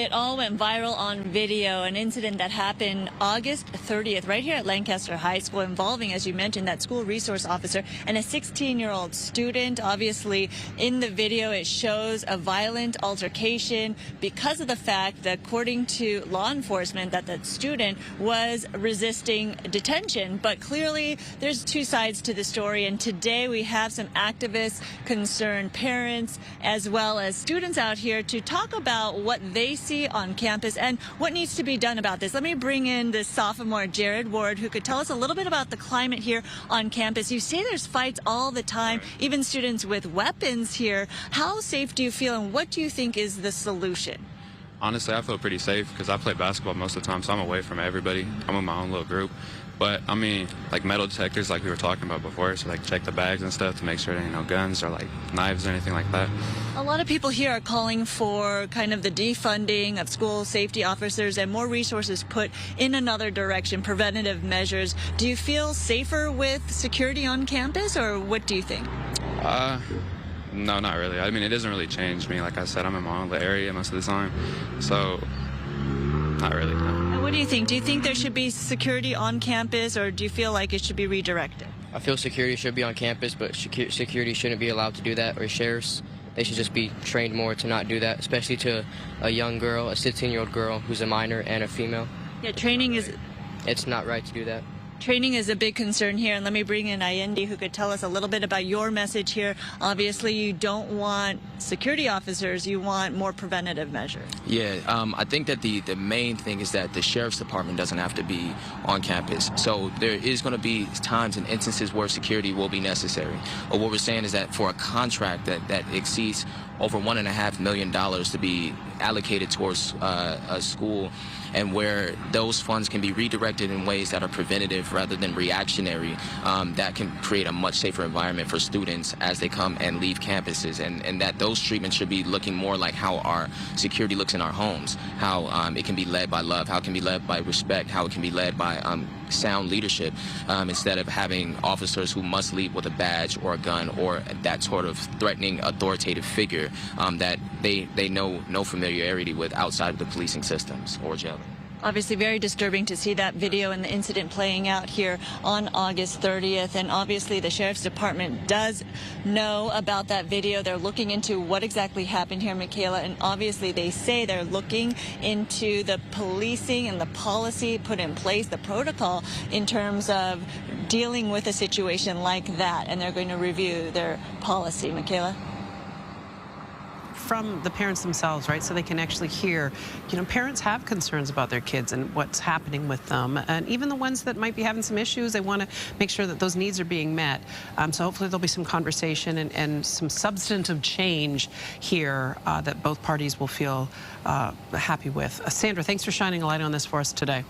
it all went viral on video, an incident that happened August 30th right here at Lancaster High School involving, as you mentioned, that school resource officer and a 16-year-old student. Obviously, in the video, it shows a violent altercation because of the fact that, according to law enforcement, that the student was resisting detention. But clearly, there's two sides to the story, and today we have some activists, concerned parents, as well as students out here to talk about what they see on campus and what needs to be done about this. Let me bring in the sophomore, Jared Ward, who could tell us a little bit about the climate here on campus. You say there's fights all the time, even students with weapons here. How safe do you feel, and what do you think is the solution? Honestly, I feel pretty safe because I play basketball most of the time, so I'm away from everybody. I'm in my own little group. But, I mean, like metal detectors like we were talking about before, so like check the bags and stuff to make sure there ain't no guns or like knives or anything like that. A lot of people here are calling for kind of the defunding of school safety officers and more resources put in another direction, preventative measures. Do you feel safer with security on campus, or what do you think? No, not really. I mean, it doesn't really change me. Like I said, I'm in my own little area most of the time, so not really, no. And what do you think? Do you think there should be security on campus, or do you feel like it should be redirected? I feel security should be on campus, but security shouldn't be allowed to do that, or sheriffs. They should just be trained more to not do that, especially to a young girl, a 16-year-old girl who's a minor and a female. Yeah, training is... It's not right to do that. Training is a big concern here, and let me bring in Allende, who could tell us a little bit about your message here. Obviously, you don't want security officers, you want more preventative measures. Yeah, I think that the main thing is that the sheriff's department doesn't have to be on campus. So there is going to be times and instances where security will be necessary. Or what we're saying is that for a contract that exceeds over $1.5 million to be allocated towards a school, and where those funds can be redirected in ways that are preventative rather than reactionary, that can create a much safer environment for students as they come and leave campuses, and that those treatments should be looking more like how our security looks in our homes, how it can be led by love, how it can be led by respect, how it can be led by sound leadership, instead of having officers who must leave with a badge or a gun or that sort of threatening authoritative figure that they know no familiarity with outside of the policing systems or jail. Obviously very disturbing to see that video and the incident playing out here on August 30th. And obviously the Sheriff's Department does know about that video. They're looking into what exactly happened here, Michaela. And obviously they say they're looking into the policing and the policy put in place, the protocol in terms of dealing with a situation like that. And they're going to review their policy. Michaela? From the parents themselves, right? So they can actually hear, parents have concerns about their kids and what's happening with them. And even the ones that might be having some issues, they want to make sure that those needs are being met. So hopefully there'll be some conversation and some substantive change here that both parties will feel happy with. Sandra, thanks for shining a light on this for us today.